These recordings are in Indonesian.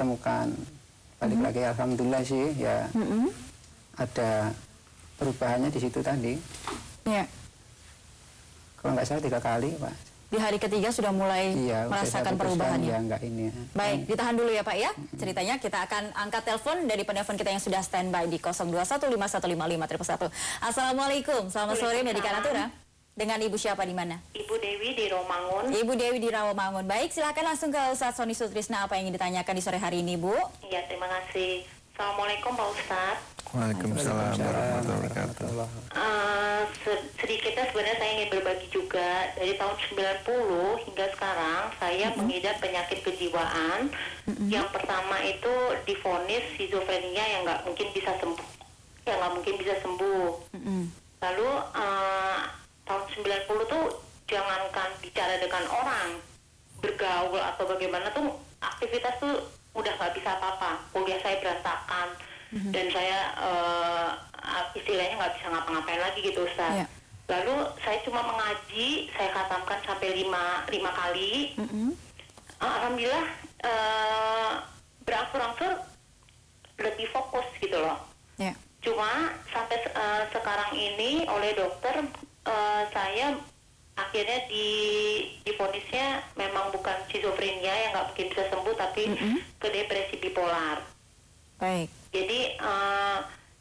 temukan balik lagi, alhamdulillah sih ya ada perubahannya di situ tadi. Ya. Kalau nggak salah 3 kali, Pak. Di hari ketiga sudah mulai merasakan perubahannya. Ya, enggak ini. Baik, ditahan dulu ya Pak ya. Ceritanya kita akan angkat telepon dari penelpon kita yang sudah standby di 0215155111. Assalamualaikum, selamat sore Medika Natura. Dengan Ibu siapa di mana? Ibu Dewi di Rawamangun. Ibu Dewi di Rawamangun. Baik, silakan langsung ke Ustadz Sony Sutrisna, apa yang ingin ditanyakan di sore hari ini, Bu? Iya, terima kasih. Assalamualaikum Pak Ustadz. Waalaikumsalam warahmatullahi wabarakatuh. Sedikitnya sebenarnya saya ingin berbagi juga. Dari tahun 90 hingga sekarang saya mengidap penyakit kejiwaan. Yang pertama itu divonis skizofrenia yang nggak mungkin bisa sembuh. Lalu tahun 90 tuh jangankan bicara dengan orang, bergaul atau bagaimana tuh aktivitas tuh udah nggak bisa apa-apa. Kuliah saya berantakan dan saya istilahnya nggak bisa ngapa-ngapain lagi gitu, Ustaz. Lalu saya cuma mengaji, saya khatamkan sampai 5 kali. Alhamdulillah berangsur-angsur lebih fokus gitu loh. Cuma sampai sekarang ini oleh dokter saya akhirnya divonisnya memang bukan skizofrenia yang nggak mungkin bisa sembuh, tapi ke depresi bipolar. Baik. Jadi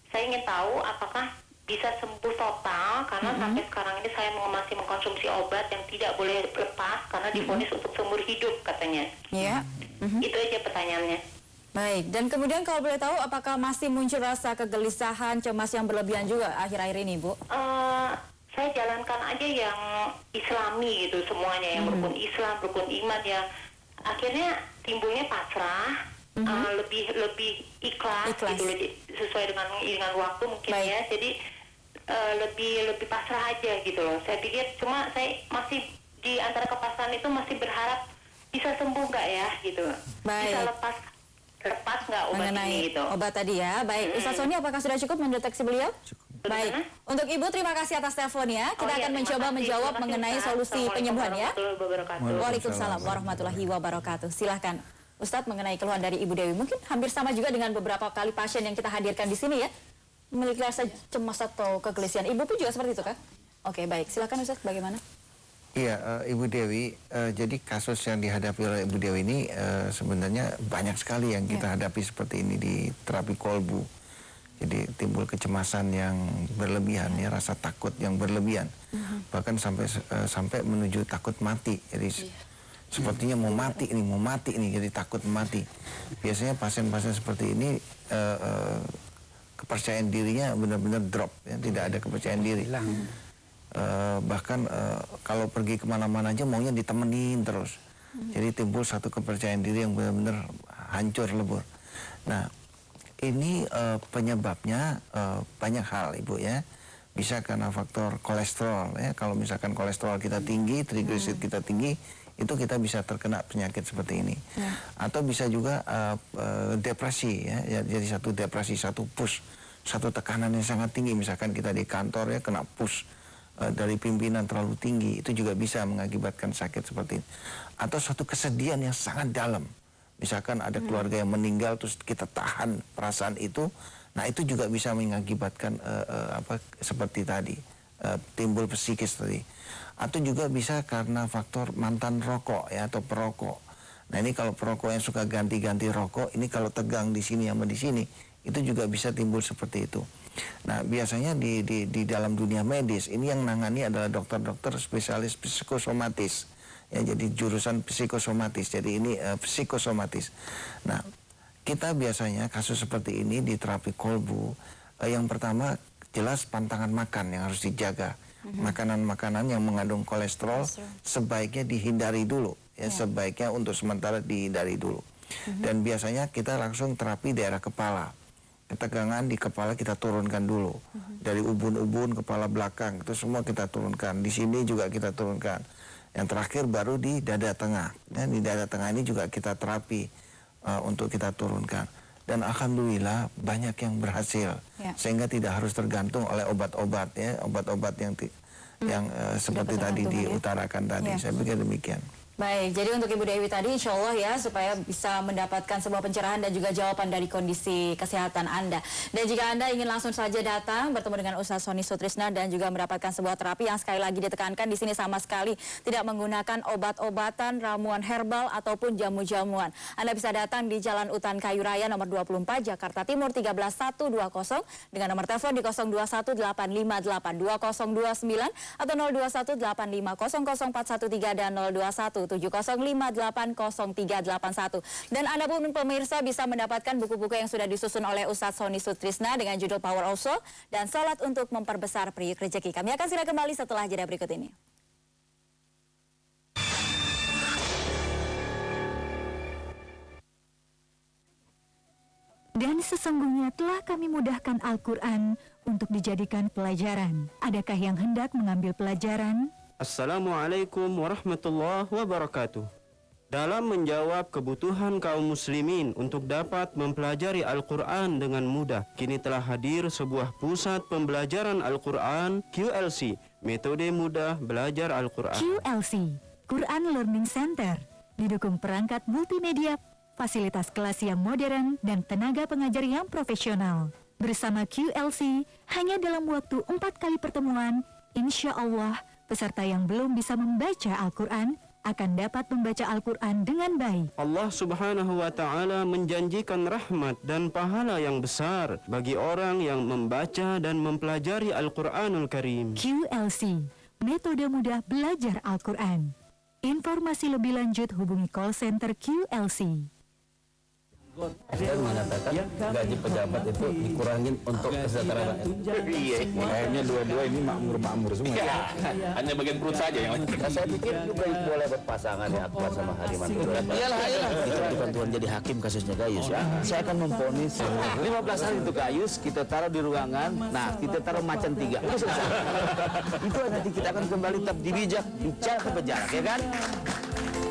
saya ingin tahu apakah bisa sembuh total, karena sampai sekarang ini saya masih mengkonsumsi obat yang tidak boleh lepas karena divonis untuk seumur hidup katanya. Iya. Itu aja pertanyaannya. Baik, dan kemudian kalau boleh tahu apakah masih muncul rasa kegelisahan, cemas yang berlebihan juga akhir-akhir ini, Bu? Saya jalankan aja yang Islami gitu semuanya, yang rukun Islam, rukun iman ya. Akhirnya timbulnya pasrah, lebih ikhlas. Gitu, sesuai dengan waktu mungkin. Baik. Ya. Jadi lebih pasrah aja gitu loh. Saya pikir cuma saya masih di antara kepasrahan itu masih berharap bisa sembuh nggak ya gitu. Baik. Bisa lepas nggak obat mengenai ini gitu. Obat tadi ya. Baik, Ustaz Sony apakah sudah cukup mendeteksi beliau? Cukup. Baik, untuk Ibu terima kasih atas teleponnya. Kita akan mencoba menjawab mengenai solusi penyembuhan ya. Waalaikumsalam warahmatullahi wabarakatuh. Silahkan Ustadz mengenai keluhan dari Ibu Dewi. Mungkin hampir sama juga dengan beberapa kali pasien yang kita hadirkan di sini ya. Memiliki rasa cemas atau kegelisahan. Ibu pun juga seperti itu kan? Oke, baik. Silahkan Ustadz, bagaimana? Iya, Ibu Dewi, jadi kasus yang dihadapi oleh Ibu Dewi ini sebenarnya banyak sekali yang kita hadapi seperti ini di terapi kolbu. Jadi timbul kecemasan yang berlebihan, ya, rasa takut yang berlebihan, bahkan sampai menuju takut mati. Jadi sepertinya mau mati ini, jadi takut mati. Biasanya pasien-pasien seperti ini kepercayaan dirinya benar-benar drop, ya, tidak ada kepercayaan diri. Bahkan kalau pergi kemana-mana aja maunya ditemenin terus. Jadi timbul satu kepercayaan diri yang benar-benar hancur lebur. Nah, ini penyebabnya banyak hal, Ibu, ya. Bisa karena faktor kolesterol, ya. Kalau misalkan kolesterol kita tinggi, trigliserid kita tinggi, itu kita bisa terkena penyakit seperti ini. Atau bisa juga depresi, ya. Jadi satu depresi, satu push, satu tekanan yang sangat tinggi. Misalkan kita di kantor, ya, kena push dari pimpinan terlalu tinggi, itu juga bisa mengakibatkan sakit seperti ini. Atau suatu kesedihan yang sangat dalam. Misalkan ada keluarga yang meninggal, terus kita tahan perasaan itu, nah itu juga bisa mengakibatkan seperti tadi, timbul psikis tadi. Atau juga bisa karena faktor mantan rokok, ya, atau perokok. Nah ini kalau perokok yang suka ganti-ganti rokok, ini kalau tegang di sini sama di sini, itu juga bisa timbul seperti itu. Nah biasanya di dalam dunia medis, ini yang nangani adalah dokter-dokter spesialis psikosomatis. Ya, jadi jurusan psikosomatis, jadi ini psikosomatis. Nah, kita biasanya kasus seperti ini di terapi kolbu, yang pertama jelas pantangan makan yang harus dijaga. Makanan-makanan yang mengandung kolesterol sebaiknya dihindari dulu, ya, sebaiknya untuk sementara dihindari dulu. Dan biasanya kita langsung terapi daerah kepala. Ketegangan di kepala kita turunkan dulu. Dari ubun-ubun, kepala belakang, itu semua kita turunkan. Di sini juga kita turunkan. Yang terakhir baru di dada tengah. Dan di dada tengah ini juga kita terapi untuk kita turunkan. Dan alhamdulillah banyak yang berhasil, sehingga tidak harus tergantung oleh obat-obat, ya, obat-obat yang seperti tadi diutarakan tadi. Saya pikir demikian. Baik, jadi untuk Ibu Dewi tadi insya Allah ya supaya bisa mendapatkan sebuah pencerahan dan juga jawaban dari kondisi kesehatan Anda. Dan jika Anda ingin langsung saja datang bertemu dengan Ustaz Sony Sutrisna dan juga mendapatkan sebuah terapi yang sekali lagi ditekankan di sini sama sekali tidak menggunakan obat-obatan, ramuan herbal ataupun jamu-jamuan. Anda bisa datang di Jalan Utan Kayu Raya nomor 24 Jakarta Timur 13120 dengan nomor telepon di 0218582029 atau 0218500413 dan 021705800381. Dan Anda pun pemirsa bisa mendapatkan buku-buku yang sudah disusun oleh Ustadz Sony Sutrisna dengan judul Power of Soul dan Salat untuk Memperbesar Periuk Rezeki. Kami akan segera kembali setelah jeda berikut ini. Dan sesungguhnya telah kami mudahkan Al-Quran untuk dijadikan pelajaran. Adakah yang hendak mengambil pelajaran? Assalamualaikum warahmatullahi wabarakatuh. Dalam menjawab kebutuhan kaum muslimin untuk dapat mempelajari Al-Quran dengan mudah, kini telah hadir sebuah pusat pembelajaran Al-Quran QLC, metode mudah belajar Al-Quran. QLC, Quran Learning Center, didukung perangkat multimedia, fasilitas kelas yang modern, dan tenaga pengajar yang profesional. Bersama QLC, hanya dalam waktu 4 kali pertemuan, insya Allah, peserta yang belum bisa membaca Al-Quran akan dapat membaca Al-Quran dengan baik. Allah Subhanahu wa Ta'ala menjanjikan rahmat dan pahala yang besar bagi orang yang membaca dan mempelajari Al-Quranul Karim. QLC, metode mudah belajar Al-Quran. Informasi lebih lanjut hubungi call center QLC. Dan mengatakan gaji pejabat itu dikurangin untuk kesejahteraan rakyat. Iya, kayaknya dua-dua ini makmur-makmur semua. Ya, hanya bagian perut saja yang lain. Nah, saya pikir juga boleh berpasangan ya Akbar sama Hariman. Iyalah. Itu bukan Tuhan jadi hakim kasusnya Gayus ya. Saya akan memvonis 15 hari untuk Gayus kita taruh di ruangan. Nah, kita taruh macan 3. Itu selesai. Itu nanti kita akan kembali tetap dibijak, bicara ke penjara, ya kan?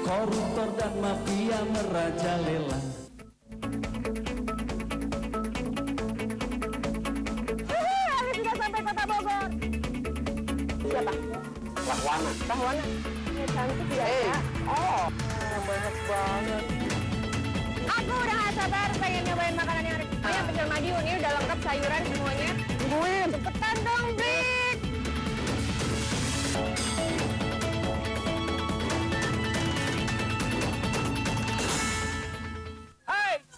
Koruptor dan mafia merajalela. Sudah sampai Kota Bogor. Siapa? Rahwana. Ya, cantik ya, Kak. Oh, banyak banget. Aku udah gak sabar pengen nyobain makanan yang ada. Ayam pecel Madiun ini udah lengkap sayuran semuanya. Tungguin. Cepetan dong, Brit.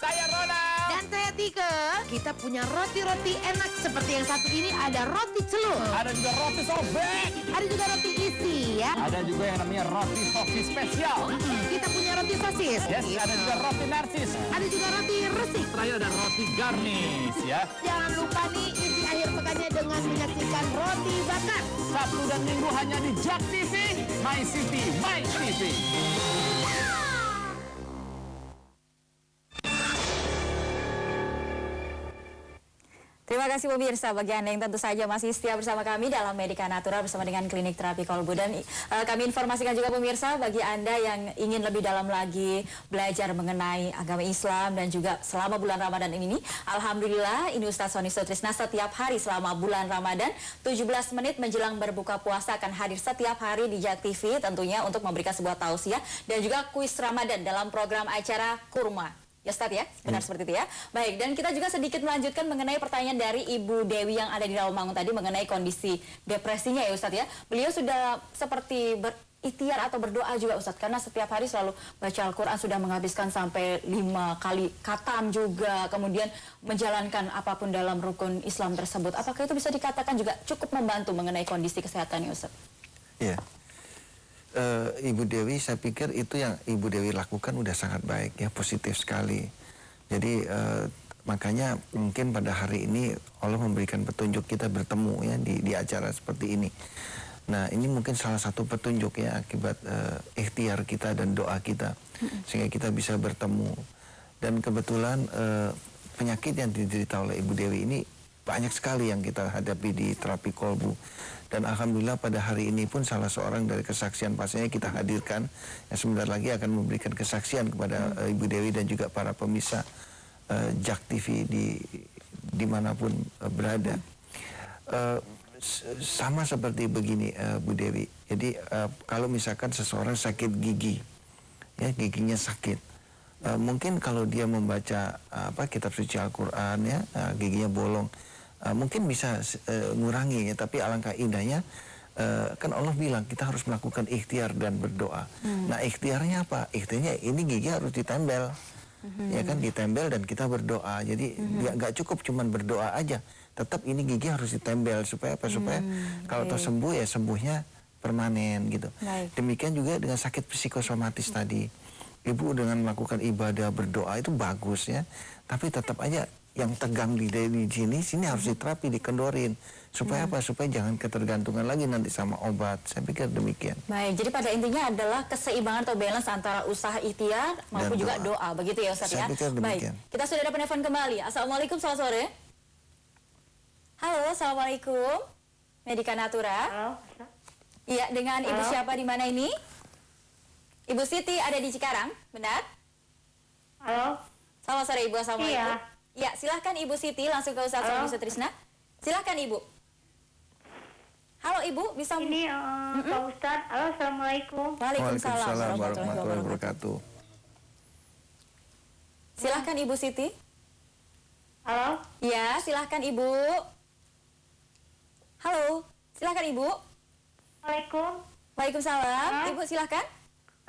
Saya Ronald. Dan saya Tika. Kita punya roti-roti enak seperti yang satu ini, ada roti celup. Ada juga roti sobek. Ada juga roti isi ya. Ada juga yang namanya roti sosis spesial. Kita punya roti sosis. Yes, ada juga roti narcis. Ada juga roti resik. Terakhir ada roti garnish ya. Jangan lupa nih isi akhir pekannya dengan menyaksikan roti bakar. Sabtu dan Minggu hanya di Jak TV, My City, My TV. Terima kasih pemirsa bagi Anda yang tentu saja masih setia bersama kami dalam Medika Natura bersama dengan Klinik Terapi Kolbu. Dan kami informasikan juga pemirsa bagi Anda yang ingin lebih dalam lagi belajar mengenai agama Islam dan juga selama bulan Ramadan ini. Alhamdulillah ini Ustadz Sony Sutrisna setiap hari selama bulan Ramadan 17 menit menjelang berbuka puasa akan hadir setiap hari di Jak TV tentunya untuk memberikan sebuah tausiah dan juga kuis Ramadan dalam program acara Kurma. Ya Ustadz ya, benar seperti itu ya. Baik, dan kita juga sedikit melanjutkan mengenai pertanyaan dari Ibu Dewi yang ada di Rawamangun tadi mengenai kondisi depresinya ya Ustadz ya. Beliau sudah seperti berikhtiar atau berdoa juga Ustadz, karena setiap hari selalu baca Al-Quran, sudah menghabiskan sampai 5 kali khatam juga, kemudian menjalankan apapun dalam rukun Islam tersebut. Apakah itu bisa dikatakan juga cukup membantu mengenai kondisi kesehatannya Ustadz? Iya. Ibu Dewi, saya pikir itu yang Ibu Dewi lakukan udah sangat baik ya, positif sekali. Jadi makanya mungkin pada hari ini Allah memberikan petunjuk kita bertemu ya di acara seperti ini. Nah ini mungkin salah satu petunjuk ya akibat ikhtiar kita dan doa kita sehingga kita bisa bertemu. Dan kebetulan penyakit yang diderita oleh Ibu Dewi ini banyak sekali yang kita hadapi di terapi kolbu. Dan Alhamdulillah pada hari ini pun salah seorang dari kesaksian pasiennya kita hadirkan yang sebentar lagi akan memberikan kesaksian kepada Ibu Dewi dan juga para pemirsa Jak TV dimanapun berada. Sama seperti begini Bu Dewi, jadi kalau misalkan seseorang sakit gigi ya giginya sakit. Mungkin kalau dia membaca kitab suci Al-Quran ya, giginya bolong, mungkin bisa ngurangi ya, tapi alangkah indahnya kan Allah bilang kita harus melakukan ikhtiar dan berdoa. Nah ikhtiarnya apa? Ikhtiarnya ini gigi harus ditempel, ya kan, ditempel dan kita berdoa. Jadi nggak cukup cuman berdoa aja, tetap ini gigi harus ditempel supaya apa? Supaya kalau toh sembuh ya sembuhnya permanen gitu. Demikian juga dengan sakit psikosomatis tadi. Ibu dengan melakukan ibadah berdoa itu bagus ya, tapi tetap aja yang tegang di sini harus diterapi, dikendorin supaya apa? Supaya jangan ketergantungan lagi nanti sama obat. Saya pikir demikian. Baik, jadi pada intinya adalah keseimbangan atau balance antara usaha ikhtiar maupun juga doa, begitu ya Ustaz ya? Saya pikir demikian. Baik, kita sudah ada penelpon kembali. Assalamualaikum, selamat sore. Halo, assalamualaikum. Medika Natura. Halo. Iya, dengan Ibu siapa di mana ini? Ibu Siti ada di Cikarang, benar? Halo. Selamat sore Ibu, assalamualaikum. Iya. Ya, silahkan Ibu Siti langsung ke Ustaz Soni Sutrisna. Silahkan Ibu. Halo Ibu, bisa... Ini Pak Ustadz. Halo, assalamualaikum. Waalaikumsalam warahmatullahi wabarakatuh. Silahkan Ibu Siti. Halo. Ya, silahkan Ibu. Halo, silahkan Ibu. Waalaikumsalam. Waalaikumsalam. Ibu silahkan.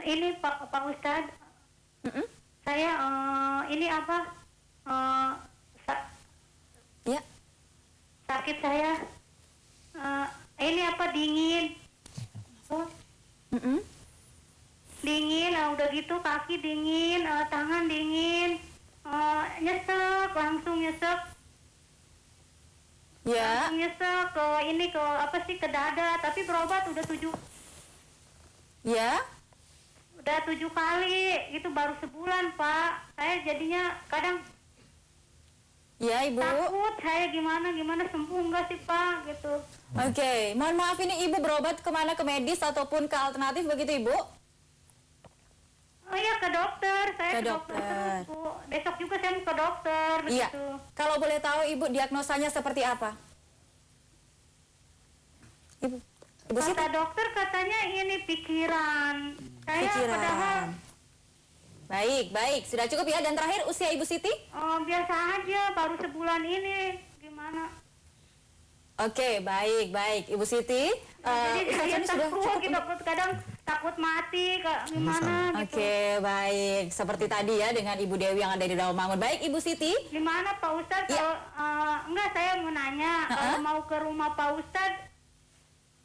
Ini Pak Ustadz. Saya ini apa? Ya. Sakit saya. Ini apa, dingin. Dingin, udah gitu kaki dingin, tangan dingin, nyesek, langsung nyesek. Ya. Langsung nyesek ke ini, ke apa sih, ke dada, tapi berobat udah 7. Ya. Udah 7 kali, itu baru sebulan Pak. Saya jadinya kadang ya Ibu. takut saya gimana sembuh enggak sih Pak gitu. Oke, mohon maaf ini Ibu berobat kemana, ke medis ataupun ke alternatif begitu Ibu? Oh iya, ke dokter, saya Ke ke dokter dokter. terus, Bu. Besok juga saya mau ke dokter Iya. gitu. Kalau boleh tahu Ibu diagnosanya seperti apa? Ibu Siti. Kata dokter katanya ini pikiran. Saya padahal Pikiran. Baik, sudah cukup ya. Dan terakhir usia Ibu Siti? biasa aja, baru sebulan ini. Gimana? Oke, baik Ibu Siti. Jadi Ustaz saya Soni sudah takut, cukup. kadang takut mati, gimana gitu. Oke, baik. Seperti tadi ya dengan Ibu Dewi yang ada di Rawamangun. Baik, Ibu Siti. Gimana Pak Ustadz? Kalau enggak, saya mau nanya, kalau mau ke rumah Pak Ustadz,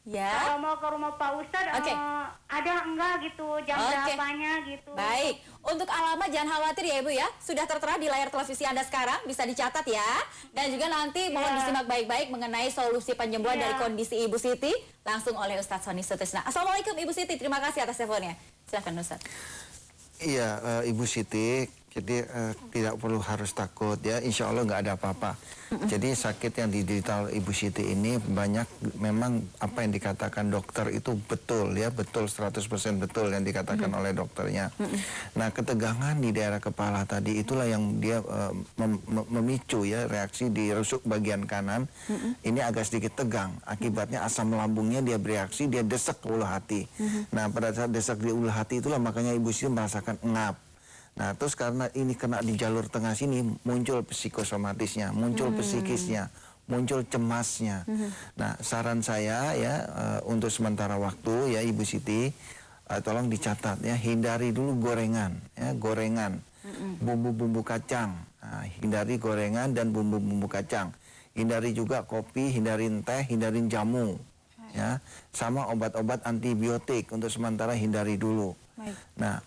Ya. kalau mau ke rumah Pak Ustadz, ada enggak gitu, jam berapanya gitu. Baik, untuk alamat jangan khawatir ya Ibu ya. Sudah tertera di layar televisi Anda sekarang, bisa dicatat ya. Dan juga nanti mohon disimak baik-baik mengenai solusi penyembuhan dari kondisi Ibu Siti langsung oleh Ustaz Soni Sutrisna. Assalamualaikum Ibu Siti, terima kasih atas teleponnya. Silakan Ustaz. Iya, Ibu Siti, jadi tidak perlu harus takut ya, insya Allah nggak ada apa-apa. Jadi sakit yang diderita Ibu Siti ini banyak memang apa yang dikatakan dokter itu betul ya, betul 100% betul yang dikatakan oleh dokternya. Nah ketegangan di daerah kepala tadi itulah yang dia memicu ya reaksi di rusuk bagian kanan. Ini agak sedikit tegang, akibatnya asam lambungnya dia bereaksi, dia desek ke ulu hati. Nah pada saat desek di ulu hati itulah makanya Ibu Siti merasakan engap. Nah, terus karena ini kena di jalur tengah sini, muncul psikosomatisnya, muncul psikisnya, muncul cemasnya. Nah, saran saya ya untuk sementara waktu ya Ibu Siti, tolong dicatat ya, hindari dulu gorengan, ya gorengan, bumbu-bumbu kacang, hindari gorengan dan bumbu-bumbu kacang. Hindari juga kopi, hindarin teh, hindarin jamu, ya, sama obat-obat antibiotik untuk sementara hindari dulu. Nah.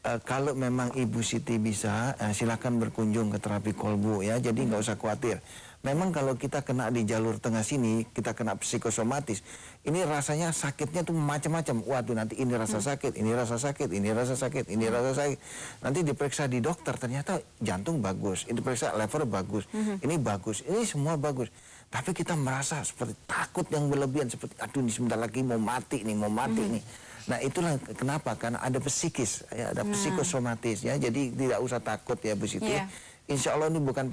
Kalau memang Ibu Siti bisa, silakan berkunjung ke terapi kolbu ya. Jadi nggak usah khawatir. Memang kalau kita kena di jalur tengah sini, kita kena psikosomatis. Ini rasanya sakitnya tuh macam-macam. Waduh nanti ini rasa sakit, ini rasa sakit, ini rasa sakit, ini rasa sakit. Nanti diperiksa di dokter ternyata jantung bagus, ini diperiksa lever bagus, ini bagus, ini semua bagus. Tapi kita merasa seperti takut yang berlebihan, seperti aduh ini sebentar lagi mau mati nih, mau mati nih. Nah itulah kenapa, karena ada psikis, ya, ada psikosomatis ya. Jadi tidak usah takut ya Bu Siti. Insya Allah ini bukan